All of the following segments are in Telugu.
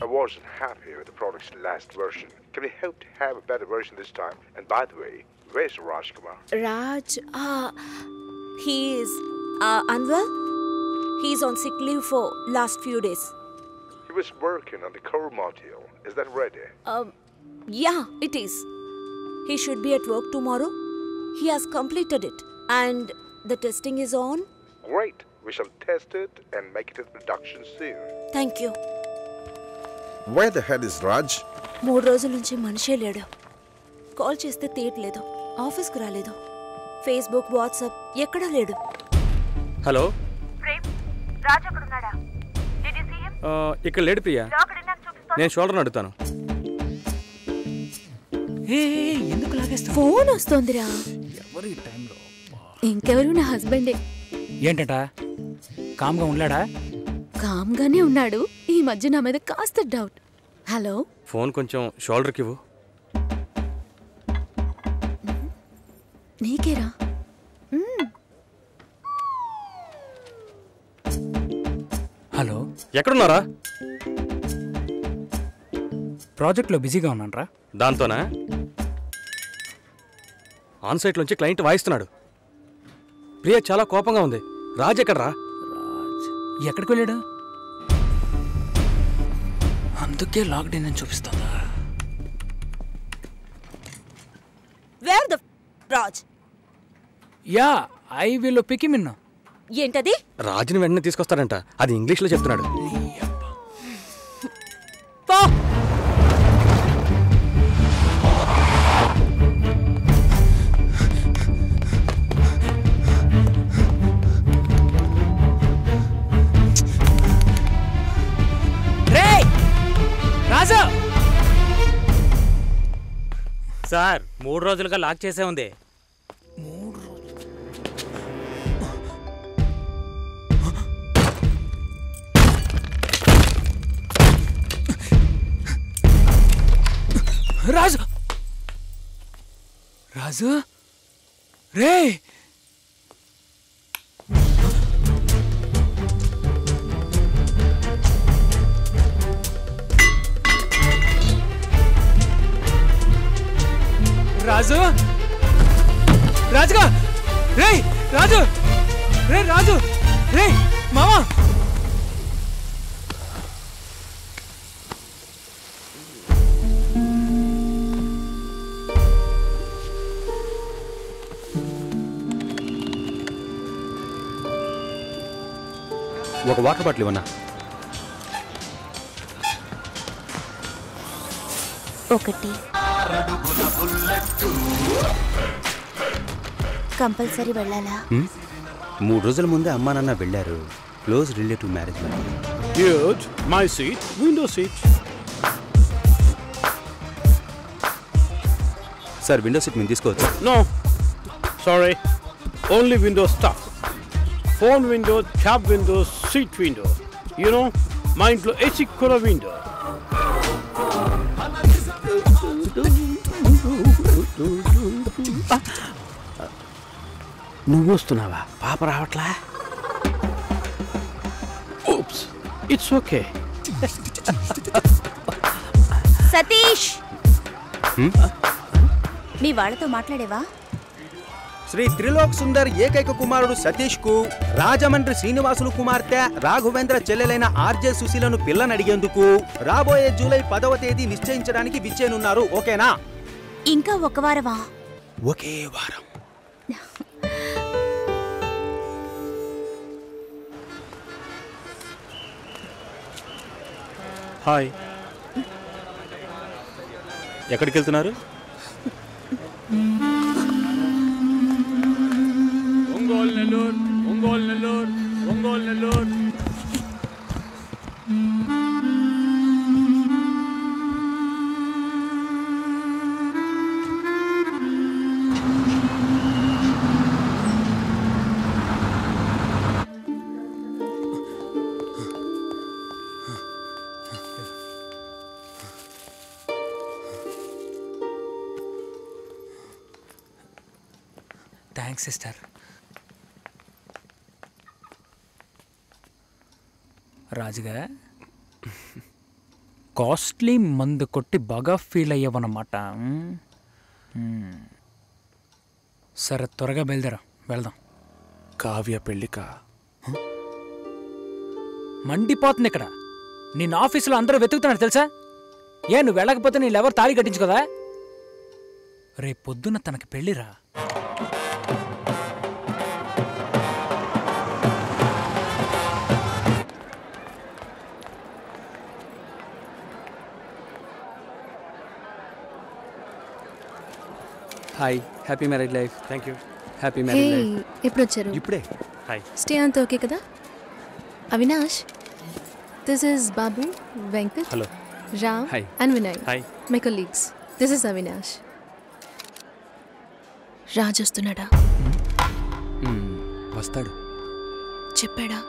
I wasn't happy with the product's last version. Can we hope to have a better version this time? And by the way, where's Raj Kumar? Raj, he is unwell. He's on sick leave for last few days. He was working on the core module. Is that ready? Yeah, it is. He should be at work tomorrow. He has completed it. And the testing is on. Great. We shall test it and make it in production soon. Thank you. Where the hell is Raj? 3 రోజుల నుంచి మనిషే లేడు. కాల్ చేస్తే తీయట్లేదు. ఆఫీస్కి రాలేదు. ఫేస్బుక్, వాట్సాప్ ఎక్కడా లేడు. హలో. ప్రేమ్, రాజ్ అక్కడ ఉన్నాడా? Did you see him? ఇక్కడ లేడు ప్రియా. నేను షోల్డర్ అడుగుతాను. ఎందుకు లాగేస్తా? ఫోన్ వస్తోందిరా. ఎవరి టైంలో? ఇంకెవరు? నా హస్బెండే. ఏంటట? కామ్గా ఉన్నాడా? కామ్గానే ఉన్నాడు. ఈ మధ్య నా మీద కాస్త డౌట్. హలో. ఫోన్ కొంచెం షోల్డర్కి ఇవ్వు. నీకేరా? హలో. ఎక్కడున్నారా? ప్రాజెక్ట్లో బిజీగా ఉన్నానరా. దాంతోనా? ఆన్సైట్లోంచి క్లయింట్ వాయిస్తున్నాడు. ప్రియా చాలా కోపంగా ఉంది. రాజ్ ఎక్కడరా? రాజ్ ఎక్కడికి వెళ్ళాడు? అందుకే లాక్డౌన్ అని చూపిస్తుందా? Where the Raj? Yeah, I will pick him in. ఏంటది? రాజుని వెంటనే తీసుకొస్తాడంట. అది ఇంగ్లీష్లో చెప్తున్నాడు. సార్ 3 రోజులుగా లాక్ చేసే ఉంది. 3 రోజులు? రాజు, రాజు రే. రాజు, రాజుగా రే. రాజు రే, రాజు రే, మామా. ఒక వాటర్ బాటిల్ ఇవ్వనా? ఒకటి. కంపల్సరీ వెళ్ళాలా? 3 రోజుల ముందే అమ్మా నాన్న వెళ్ళారు. Close relative marriage. Good. My seat. Window seat. Sir, window seat మేము తీసుకోవచ్చు? No. Sorry. Only window stuff. Phone window, cab window, seat window. You know, మా ఇంట్లో ఏసీ కూడా window. నువ్వు వస్తున్నావా? పాప రావట్లా? Oops. It's okay. సతీష్, మీ వాళ్ళతో మాట్లాడేవా? శ్రీ త్రిలోక్ సుందర్ ఏకైక కుమారుడు సతీష్ కు రాజమండ్రి శ్రీనివాసులు కుమార్తె రాఘవేంద్ర చెల్లెలైన ఆర్జే సుశీలను పిల్లనడిగేందుకు రాబోయే జూలై 10వ తేదీ నిశ్చయించడానికి విచ్చేనున్నారు. ఓకేనా? ఇంకా ఒక వారమా? ఒకే వారం. హాయ్. ఎక్కడికి వెళ్తున్నారు? ఒంగోలు నెల్లూరు, ఒంగోలు నెల్లూరు, ఒంగోలు నెల్లూరు. Thanks sister. రాజుగా కాస్ట్లీ మందు కొట్టి బాగా ఫీల్ అయ్యావన్నమాట. సరే త్వరగా బయలుదేరా, వెళ్దాం. కావ్య పెళ్ళికా? మండిపోతుంది ఇక్కడ. నిన్న ఆఫీసులో అందరూ వెతుకుతున్నారు తెలుసా? నువ్వు వెళ్ళకపోతే నీళ్ళెవరు తాళి కట్టించుకోదా? రేపు పొద్దున్న తనకి పెళ్ళిరా. Hi, happy marriage life. Thank you. Happy marriage life. ఎప్పుడు వచ్చారు? ఇప్పుడే. హాయ్. స్టే అంతా ఓకే కదా? Avinash, this is Babu, Venkat, hello, Ram hi and Vinay, hi my colleagues. This is Avinash. Raj వస్తున్నాడా? వస్తాడు. చెప్పాడా?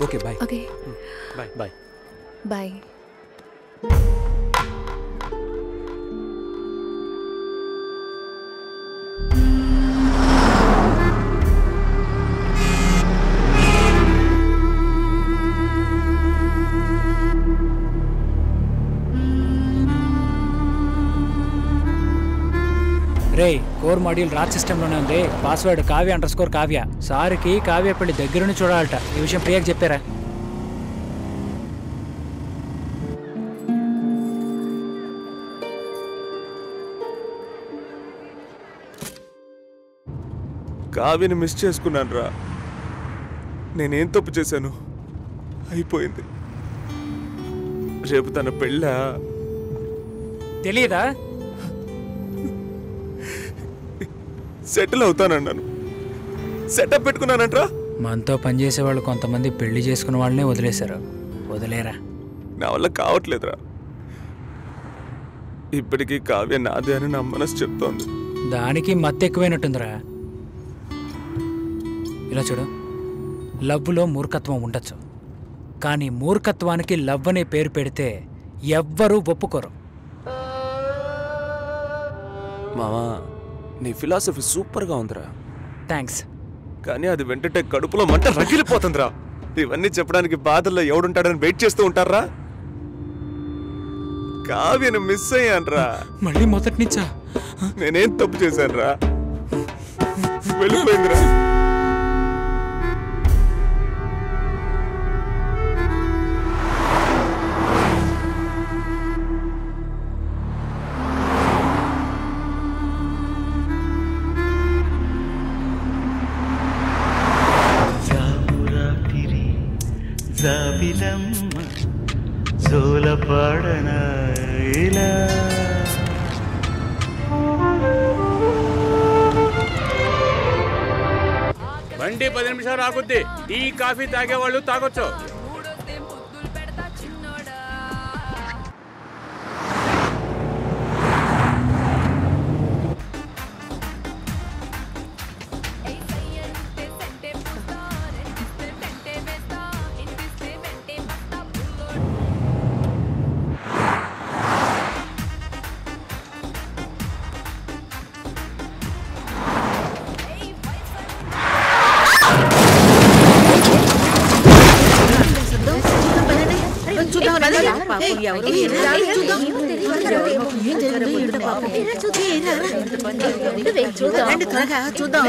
Okay bye. Okay bye bye bye. రే, కోర్ మాడ్యూల్ రాజ్ సిస్టంలోనే ఉంది. పాస్వర్డ్ కావ్య_కావ్య. సార్కి కావ్య పెళ్లి దగ్గరుండి చూడాలట. ఈ విషయం ప్రియాకి చెప్పారా? కావ్యని మిస్ చేసుకున్నాను రా. నేనేం తప్పు చేశాను? అయిపోయింది. రేపు తన పెళ్ళా? తెలియదా? సెటిల్ అవుతానన్నాను, సెటప్ పెట్టుకున్నానంట్రా. మనతో పనిచేసే వాళ్ళు కొంతమంది పెళ్లి చేసుకున్న వాళ్ళనే వదిలేశారు. వదిలేరా? నా వల్ల కావట్లేదురా. ఇప్పటికీ కావ్య నాదే అని నా మనసు చెప్తోంది. దానికి మత్తు ఎక్కువైనట్టుందిరా. ఇలా చూడు, లవ్లో మూర్ఖత్వం ఉండొచ్చు, కానీ మూర్ఖత్వానికి లవ్ అనే పేరు పెడితే ఎవ్వరూ ఒప్పుకోరు. మావా, నీ ఫిలాసఫీ సూపర్గా ఉందిరా. థ్యాంక్స్. కానీ అది వెంటనే కడుపులో మంట రగిలిపోతుందిరా. ఇవన్నీ చెప్పడానికి బాధల్లో ఎవడుంటాడని వెయిట్ చేస్తూ ఉంటారా? కావ్యను మిస్ అయ్యాన్రా. మళ్ళీ మొదటి నుంచా? నేనేం తప్పు చేశానురా? వెళ్ళిపోయిందిరా. బండి 10 నిమిషాలు ఆగుద్ది. టీ కాఫీ తాగేవాళ్ళు తాగొచ్చు. చూద్దాం.